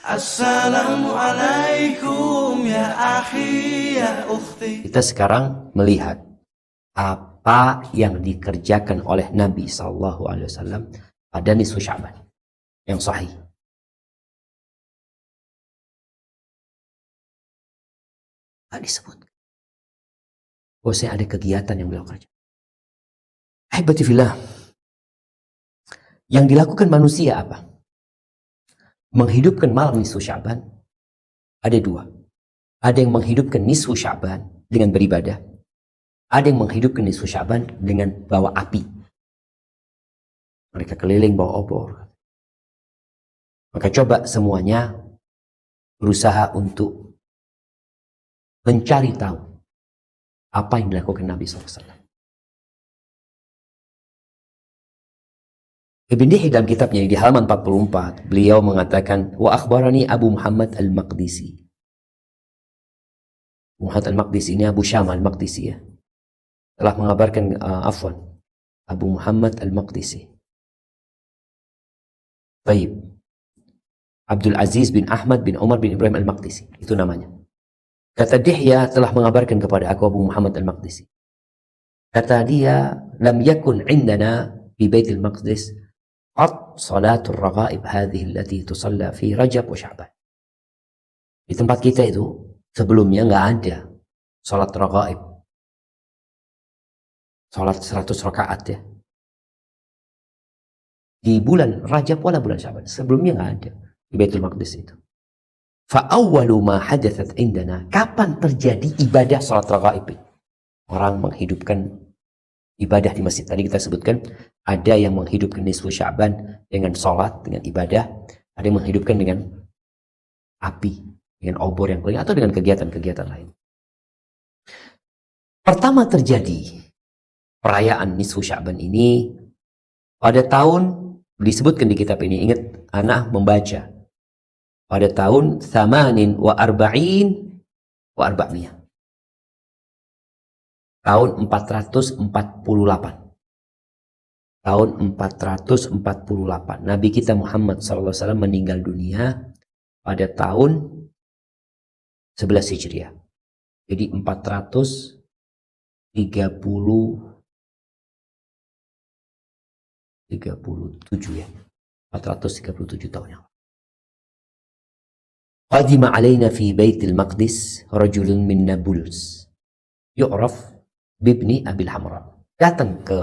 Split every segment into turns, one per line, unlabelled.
Assalamualaikum ya akhi ya ukhti.
Kita sekarang melihat apa yang dikerjakan oleh Nabi SAW pada nisfu Sya'ban yang sahih. Tidak disebut. Bahwasanya ada kegiatan yang beliau kerjakan. Ahibati fillah. Yang dilakukan manusia apa? Menghidupkan malam nisfu Sya'ban ada dua. Ada yang menghidupkan nisfu Sya'ban dengan beribadah. Ada yang menghidupkan nisfu Sya'ban dengan bawa api. Mereka keliling bawa obor. Maka coba semuanya berusaha untuk mencari tahu apa yang dilakukan Nabi SAW. Ibn Dihi dalam kitabnya di halaman 44, beliau mengatakan, wa akhbarani Abu Muhammad al-Maqdisi. Muhammad al-Maqdisi ini Abu Syama al-Maqdisi ya. Telah mengabarkan, Abu Muhammad al-Maqdisi. Baik. Abdul Aziz bin Ahmad bin Umar bin Ibrahim al-Maqdisi. Itu namanya. Kata Dihya telah mengabarkan kepada aku Abu Muhammad al-Maqdisi. Kata dia, lam yakun indana di Baitul Maqdis salatul raghaib hadhihi allati tusalla fi Rajab wa Sya'ban. Di tempat kita itu sebelumnya nggak ada salat raghaib. Salat 100 rakaat ya. Di bulan Rajab wala bulan Sya'ban. Sebelumnya nggak ada di Baitul Maqdis itu. Fa awwalu ma hadathat indana, kapan terjadi ibadah salat raghaib? Orang menghidupkan ibadah di masjid. Tadi kita sebutkan ada yang menghidupkan nisfu Sya'ban dengan sholat, dengan ibadah. Ada yang menghidupkan dengan api, dengan obor yang keliling, atau dengan kegiatan-kegiatan lain. Pertama terjadi perayaan nisfu Sya'ban ini pada tahun, disebutkan di kitab ini, ingat anak membaca, pada tahun 48 wa arba'miyah. Tahun 448. Tahun 448. Nabi kita Muhammad SAW meninggal dunia pada tahun 11 Hijriah. Jadi 437 ya. 437 tahun yang lalu. Qadima alaina fi Baitul Maqdis rajulun min Nablus yu'raf bibni Abil Hamra. Datang ke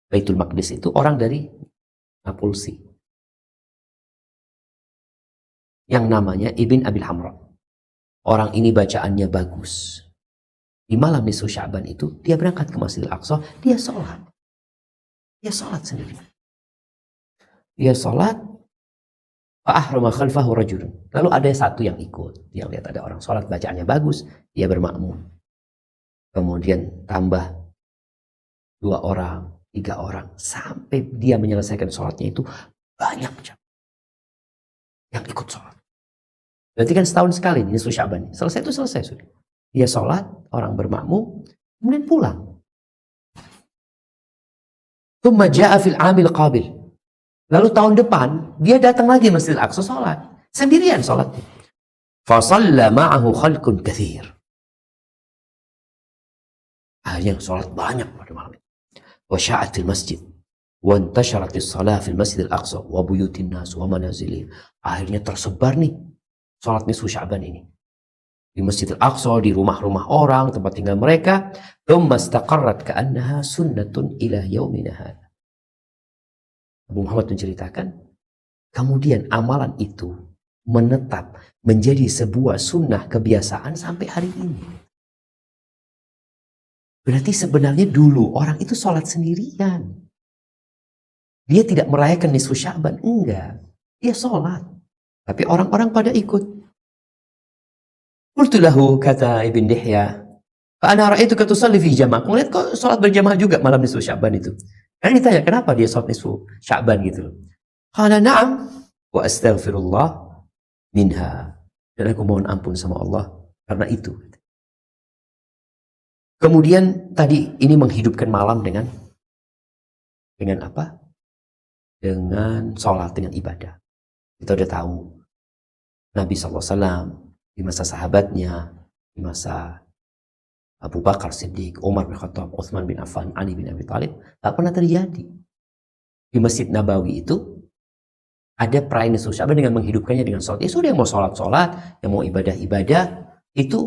Baitul Maqdis itu orang dari Napulsi yang namanya Ibn Abil Hamra. Orang ini bacaannya bagus. Di malam nisfu Sya'ban itu dia berangkat ke Masjidil Aqsa, dia sholat. Dia sholat sendiri. Dia sholat, fa'ahrama khalfahu rajulun. Lalu ada satu yang ikut. Dia lihat ada orang sholat bacaannya bagus, dia bermakmum. Kemudian tambah 2 orang, 3 orang, sampai dia menyelesaikan sholatnya itu banyak yang ikut sholat. Berarti kan setahun sekali nisfu Sya'ban. Selesai itu selesai sudah. Dia sholat, orang bermakmum, kemudian pulang. Tsumma ja'a fil 'amil qabil. Lalu tahun depan dia datang lagi Masjidil Aqsa sholat, sendirian sholatnya. Fa shalla ma'ahu khalqun katsir. Akhirnya sholat banyak pada malam itu. Wa sya'atil masjid wa intasharatis shalah fil Masjidil Aqsa wa buyutin nas wa manazilihim. Akhirnya tersebar nih sholat nisfu Sya'ban ini di Masjidil Aqsa, di rumah-rumah orang, tempat tinggal mereka. Tsumma istaqarrat ka'annaha sunnatun ila yaumina hadza. Abu Muhammad menceritakan, kemudian amalan itu menetap menjadi sebuah sunnah kebiasaan sampai hari ini. Berarti sebenarnya dulu orang itu sholat sendirian. Dia tidak merayakan nisfu Sya'ban, enggak. Dia sholat. Tapi orang-orang pada ikut. Qultu lahu, kata Ibn Dihya, fa ana ra'aituka tusalli fi jamaah. Aku lihat kok sholat berjamaah juga malam nisfu Sya'ban itu. Karena ditanya, kenapa dia sholat nisfu Sya'ban gitu. Qala na'am wa astaghfirullah minha. Dan aku mohon ampun sama Allah karena itu. Kemudian tadi ini menghidupkan malam dengan apa? Dengan sholat, dengan ibadah. Kita udah tahu Nabi SAW, di masa sahabatnya, di masa Abu Bakar Siddiq, Umar bin Khattab, Utsman bin Affan, Ali bin Abi Thalib, tak pernah terjadi. Di Masjid Nabawi itu ada perayaan nisfu Sya'ban dengan menghidupkannya dengan sholat. Ya sudah, yang mau sholat, yang mau ibadah, itu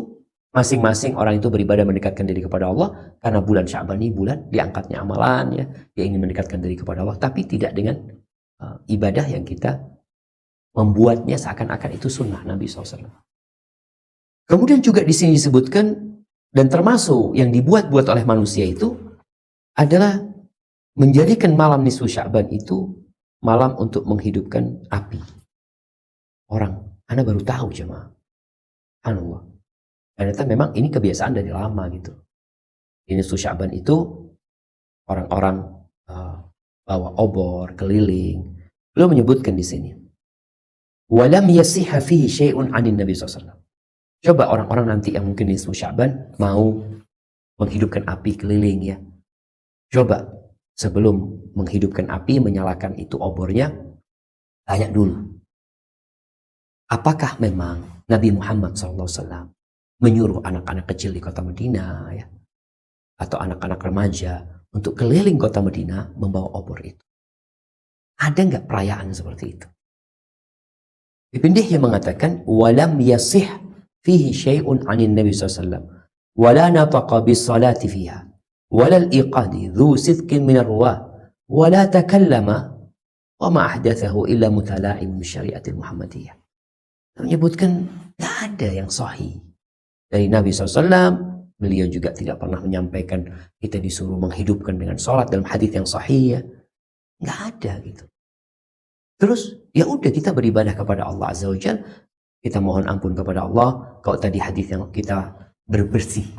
masing-masing orang itu beribadah mendekatkan diri kepada Allah, karena bulan Sya'ban ini bulan diangkatnya amalan, ya, dia ingin mendekatkan diri kepada Allah, tapi tidak dengan ibadah yang kita membuatnya seakan-akan itu sunnah Nabi SAW. Kemudian juga di sini disebutkan, dan termasuk yang dibuat-buat oleh manusia itu adalah menjadikan malam nisfu Sya'ban itu malam untuk menghidupkan api. Anda baru tahu jemaah. Subhanallah. Ternyata memang ini kebiasaan dari lama gitu. Di nisfu Sya'ban itu orang-orang bawa obor, keliling. Beliau menyebutkan di sini, walam yasihha fihi syai'un 'anin Nabi SAW. Coba orang-orang nanti yang mungkin nisfu Sya'ban mau menghidupkan api keliling, ya. Coba sebelum menghidupkan api, menyalakan itu obornya, tanya dulu, apakah memang Nabi Muhammad SAW menyuruh anak-anak kecil di kota Madinah, ya, atau anak-anak remaja untuk keliling kota Madinah membawa obor itu? Ada nggak perayaan seperti itu? Ibn Dihya mengatakan, walam yasih fihi syai'un 'anin Nabi SAW, wala nataqa bis salati fiha, wala al-iqadi dhu sidqin min ar-ruwah, wala takallama wa ma ahdathahu illa mutala'im bi syariatil Muhammadiyah. Menyebutkan tidak ada yang sahih dari Nabi SAW. Beliau juga tidak pernah menyampaikan kita disuruh menghidupkan dengan sholat dalam hadis yang sahih, ya. Nggak ada gitu. Terus ya udah, kita beribadah kepada Allah Azza wa Jalla, kita mohon ampun kepada Allah. Kalau tadi hadis yang kita berbersih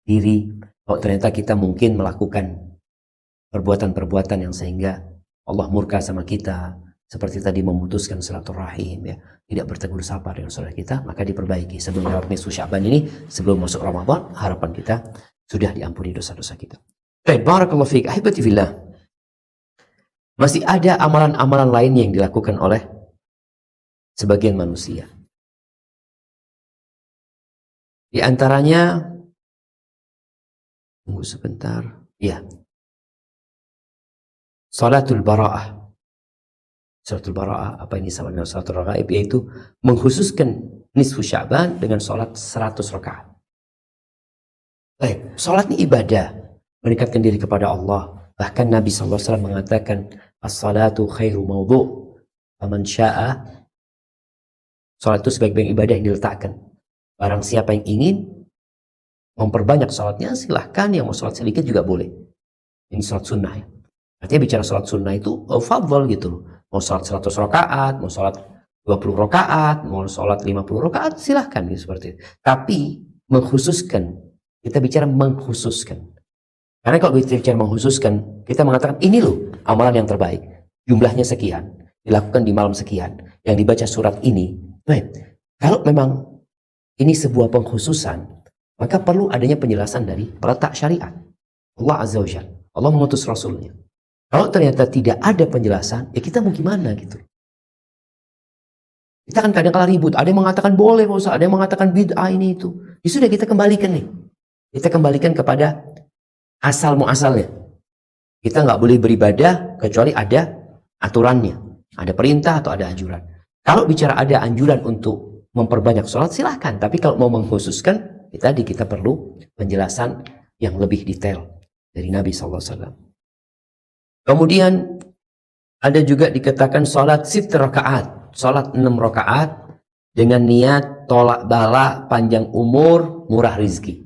diri, kalau ternyata kita mungkin melakukan perbuatan-perbuatan yang sehingga Allah murka sama kita, seperti tadi memutuskan silaturahim, ya, tidak bertegur sapa dengan saudara kita, maka diperbaiki sebelum lewat nisfu Sya'ban ini, sebelum masuk Ramadan. Harapan kita sudah diampuni dosa-dosa kita. Baik, barakallahu fiik, ahibati fillah. Masih ada amalan-amalan lain yang dilakukan oleh sebagian manusia. Di antaranya, tunggu sebentar, ya, salatul bara'ah. Salatul bara'ah, apa ini sama dengan salatul raghaib? Yaitu mengkhususkan nisfu Sya'ban dengan salat 100 rakaat. Baik, salat ini ibadah, mendekatkan diri kepada Allah. Bahkan Nabi SAW mengatakan, as-salatu khairu mawdu', faman sya'a. Salat itu sebaik-baik ibadah yang diletakkan. Barang siapa yang ingin memperbanyak salatnya, silahkan. Yang mau salat sedikit juga boleh. Ini salat sunnah, ya. Artinya bicara salat sunnah itu fadhal gitu. Mau salat 100 rakaat, mau salat 20 rakaat, mau salat 50 rakaat, silahkan gitu, seperti itu. Tapi mengkhususkan, kita bicara mengkhususkan. Karena kalau kita bicara mengkhususkan, kita mengatakan ini loh amalan yang terbaik. Jumlahnya sekian, dilakukan di malam sekian, yang dibaca surat ini. Baik, kalau memang ini sebuah pengkhususan, maka perlu adanya penjelasan dari peletak syariat. Allah Azza wa Jalla, Allah mengutus Rasulnya. Kalau ternyata tidak ada penjelasan, ya kita mau gimana gitu. Kita kan kadang-kadang ribut, ada yang mengatakan boleh, ada yang mengatakan bid'ah ini itu. Ya sudah, kita kembalikan nih. Kita kembalikan kepada asal muasalnya. Kita nggak boleh beribadah kecuali ada aturannya, ada perintah atau ada anjuran. Kalau bicara ada anjuran untuk memperbanyak sholat, silahkan. Tapi kalau mau mengkhususkan, tadi kita perlu penjelasan yang lebih detail dari Nabi SAW. Kemudian ada juga dikatakan sholat 6 rakaat, sholat 6 rakaat dengan niat tolak bala, panjang umur, murah rizki.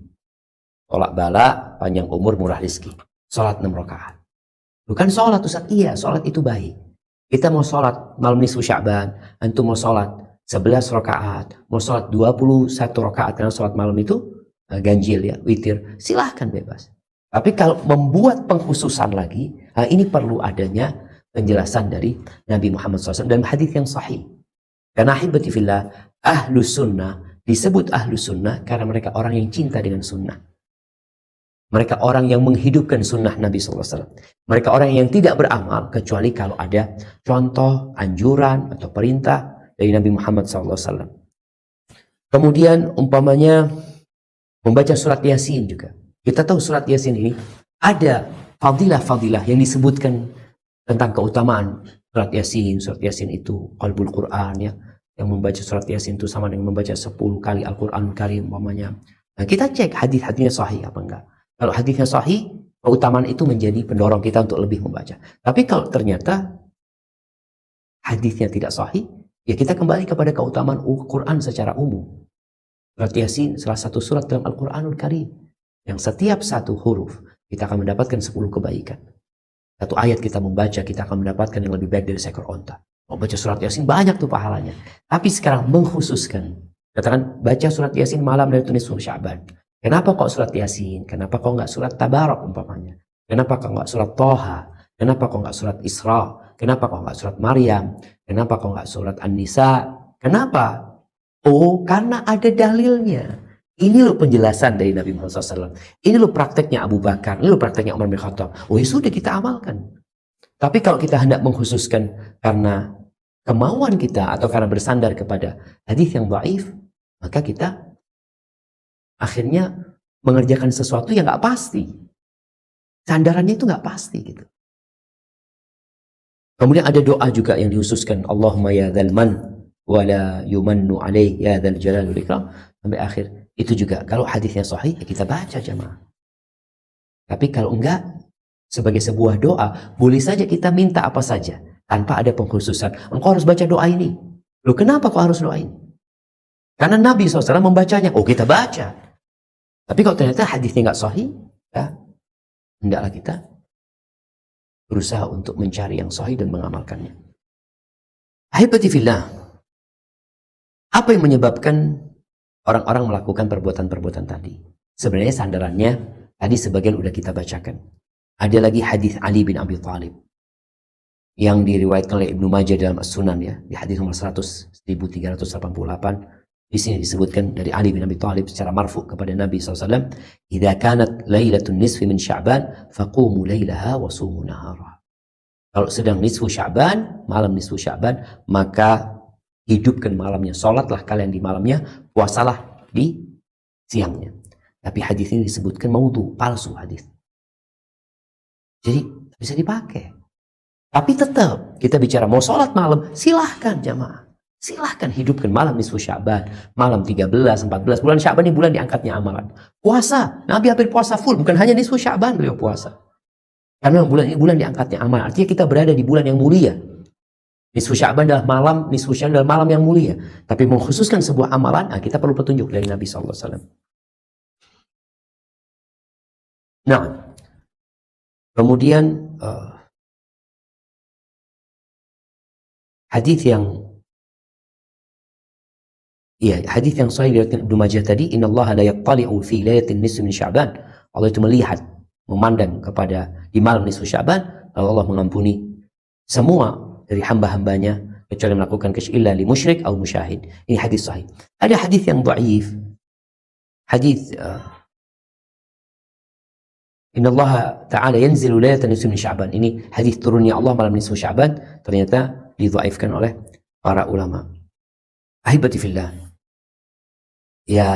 Tolak bala, panjang umur, murah rizki. Sholat 6 rakaat. Bukan sholat Ustaz, iya sholat itu baik. Kita mau sholat malam nisfu Sya'ban, antum mau sholat 11 rakaat, mau sholat 21 rakaat, karena sholat malam itu ganjil, ya, witir, silahkan bebas. Tapi kalau membuat pengkhususan lagi, ini perlu adanya penjelasan dari Nabi Muhammad SAW dan hadis yang sahih. Karena ahibati fillah, ahlus sunnah disebut ahlus sunnah karena mereka orang yang cinta dengan sunnah. Mereka orang yang menghidupkan sunnah Nabi SAW. Mereka orang yang tidak beramal kecuali kalau ada contoh, anjuran, atau perintah dari Nabi Muhammad SAW. Kemudian umpamanya membaca surat Yasin juga. Kita tahu surat Yasin ini ada fadilah-fadilah yang disebutkan tentang keutamaan surat Yasin. Surat Yasin itu qalbul Quran ya. Yang membaca surat Yasin itu sama dengan membaca 10 kali Al-Quran Karim umpamanya. Nah, kita cek hadis-hadisnya sahih apa enggak. Kalau hadisnya sahih, keutamaan itu menjadi pendorong kita untuk lebih membaca. Tapi kalau ternyata hadisnya tidak sahih, ya kita kembali kepada keutamaan Quran secara umum. Surat Yasin salah satu surat dalam Al-Quranul Karim yang setiap satu huruf kita akan mendapatkan 10 kebaikan. Satu ayat kita membaca, kita akan mendapatkan yang lebih baik dari seekor onta. Mau baca surat Yasin banyak tuh pahalanya. Tapi sekarang mengkhususkan, katakan baca surat Yasin malam dari nisfu Sya'ban. Kenapa kok surat Yasin? Kenapa kok nggak surat Tabarak umpamanya? Kenapa kok nggak surat Toha? Kenapa kok nggak surat Isra? Kenapa kok nggak surat Maryam? Kenapa kok nggak surat An-Nisa? Kenapa? Oh, karena ada dalilnya. Ini loh penjelasan dari Nabi Muhammad SAW. Ini loh prakteknya Abu Bakar. Ini loh prakteknya Umar bin Khattab. Oh ya sudah kita amalkan. Tapi kalau kita hendak mengkhususkan karena kemauan kita atau karena bersandar kepada hadis yang dhaif, maka kita akhirnya mengerjakan sesuatu yang nggak pasti. Sandarannya itu nggak pasti gitu. Kemudian ada doa juga yang dikhususkan. Allahumma ya dzal man wala yumannu alaih ya dzal jalal wal ikram sampai akhir. Itu juga kalau hadisnya sahih ya kita baca jamaah. Tapi kalau enggak, sebagai sebuah doa boleh saja kita minta apa saja tanpa ada pengkhususan. Engkau harus baca doa ini. Loh kenapa kau harus doa ini? Karena Nabi SAW membacanya. Oh kita baca. Tapi kalau ternyata hadisnya enggak sahih, ya hendaklah kita berusaha untuk mencari yang sahih dan mengamalkannya. Ahibati fillah, apa yang menyebabkan orang-orang melakukan perbuatan-perbuatan tadi? Sebenarnya sandarannya tadi sebagian udah kita bacakan. Ada lagi hadis Ali bin Abi Thalib yang diriwayatkan oleh Ibnu Majah dalam As-Sunan ya, di hadis nomor 1388. Di sini disebutkan dari Ali bin Abi Thalib secara marfu kepada Nabi SAW, "Idza kanat lailatun nisfi min Sya'ban, faqumu lailaha wa sumu nahara." Kalau sedang nisfu Sya'ban, malam nisfu Sya'ban, maka hidupkan malamnya, salatlah kalian di malamnya, puasalah di siangnya. Tapi hadis ini disebutkan maudhu, palsu hadis. Jadi bisa dipakai. Tapi tetap kita bicara mau salat malam, silahkan jamaah. Silahkan hidupkan malam nisfu Sya'ban, malam 13, 14, bulan Sya'ban ini bulan diangkatnya amalan. Puasa, Nabi hampir puasa full, bukan hanya nisfu Sya'ban beliau puasa. Karena bulan ini bulan diangkatnya amalan, artinya kita berada di bulan yang mulia. Nisfu Sya'ban adalah malam, nisfu Sya'ban adalah malam yang mulia. Tapi mengkhususkan sebuah amalan, kita perlu petunjuk dari Nabi SAW. Nah, kemudian hadis yang sahih dari Ibnu Majah tadi, innallaha la yattali'u fi lailatin nisfi min Sya'ban. Allah itu melihat, memandang kepada di malam nisfu Sya'ban, lalu Allah mengampuni semua dari hamba-hambanya kecuali melakukan illa li musyrik atau musyahid. Ini hadis sahih. Ada hadis yang dhaif. Hadis innallaha ta'ala yanzilu lailatan nisfi min Sya'ban. Ini hadis turunnya Allah malam nisfu Sya'ban ternyata didhaifkan oleh para ulama. Ahibati fillah. Ya,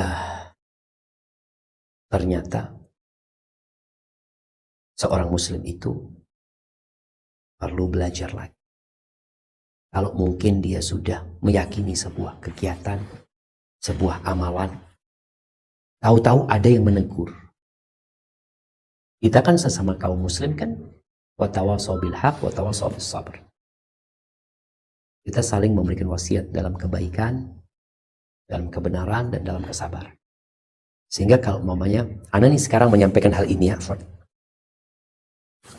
ternyata seorang muslim itu perlu belajar lagi. Kalau mungkin dia sudah meyakini sebuah kegiatan, sebuah amalan, tahu-tahu ada yang menegur. Kita kan sesama kaum muslim kan, wa tawassaw bil haq wa tawassaw bis sabr. Kita saling memberikan wasiat dalam kebaikan, dalam kebenaran, dan dalam kesabaran. Sehingga kalau mamanya, Ana nih sekarang menyampaikan hal ini ya,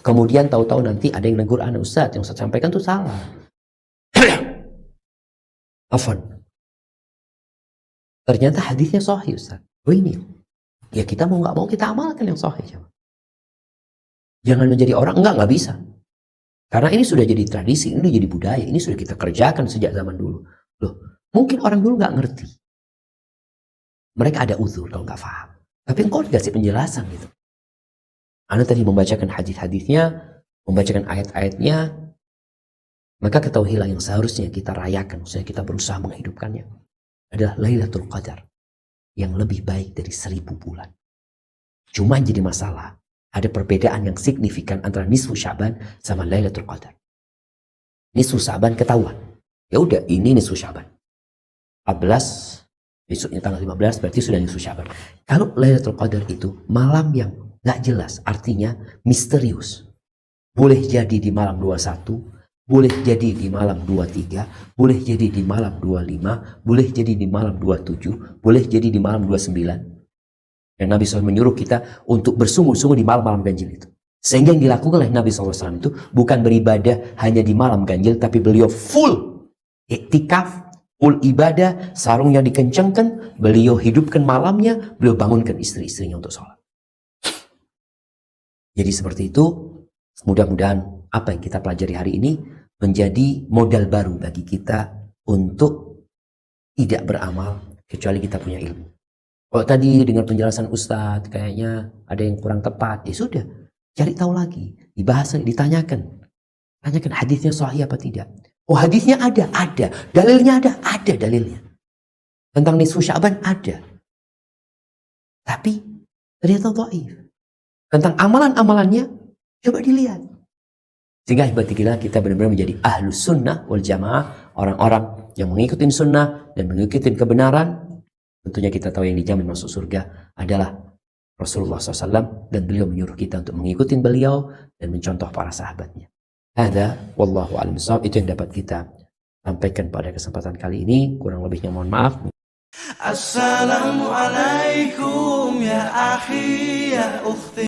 kemudian tahu-tahu nanti ada yang negur Ana, Ustaz, yang Ustaz sampaikan itu salah. Afwan. Ternyata hadisnya sahih, Ustaz. Oh ini, ya kita mau nggak mau kita amalkan yang sahih. Jangan menjadi orang, nggak bisa. Karena ini sudah jadi tradisi, ini sudah jadi budaya, ini sudah kita kerjakan sejak zaman dulu. Loh, mungkin orang dulu nggak ngerti. Mereka ada uzur kalau nggak paham. Tapi engkau dikasih penjelasan gitu. Anda tadi membacakan hadis-hadisnya, membacakan ayat-ayatnya, maka ketahuilah yang seharusnya kita rayakan, maksudnya kita berusaha menghidupkannya. adalah Lailatul Qadar yang lebih baik dari 1000 bulan. Cuma jadi masalah, ada perbedaan yang signifikan antara nisfu Sya'ban sama Lailatul Qadar. Nisfu Sya'ban ketahuan. Ya udah, ini nisfu Sya'ban. 14, besoknya tanggal 15 berarti sudah nisfu Sya'ban. Kalau Lailatul Qadar itu malam yang gak jelas, artinya misterius. Boleh jadi di malam 21, boleh jadi di malam 23, boleh jadi di malam 25, boleh jadi di malam 27, boleh jadi di malam 29. Dan Nabi SAW menyuruh kita untuk bersungguh-sungguh di malam-malam ganjil itu. Sehingga yang dilakukan oleh Nabi SAW itu bukan beribadah hanya di malam ganjil, tapi beliau full iktikaf, full ibadah, sarungnya dikencangkan, beliau hidupkan malamnya, beliau bangunkan istri-istrinya untuk sholat. Jadi seperti itu, mudah-mudahan apa yang kita pelajari hari ini menjadi modal baru bagi kita untuk tidak beramal kecuali kita punya ilmu. Kalau tadi dengan penjelasan Ustadz kayaknya ada yang kurang tepat, ya sudah, cari tahu lagi, dibahas, ditanyakan. Tanyakan hadisnya sahih apa tidak. Oh, hadisnya ada. Dalilnya ada dalilnya. Tentang nisfu Sya'ban ada. Tapi ternyata dhaif. Tentang amalan-amalannya coba dilihat. Sehingga kita benar-benar menjadi ahlus sunnah wal jamaah, orang-orang yang mengikuti sunnah dan mengikuti kebenaran. Tentunya kita tahu yang dijamin masuk surga adalah Rasulullah SAW, dan beliau menyuruh kita untuk mengikuti beliau dan mencontoh para sahabatnya. Hadza wallahu a'lam bishawab. Itu yang dapat kita sampaikan pada kesempatan kali ini. Kurang lebihnya mohon maaf.
Assalamualaikum ya akhi ya ukhti.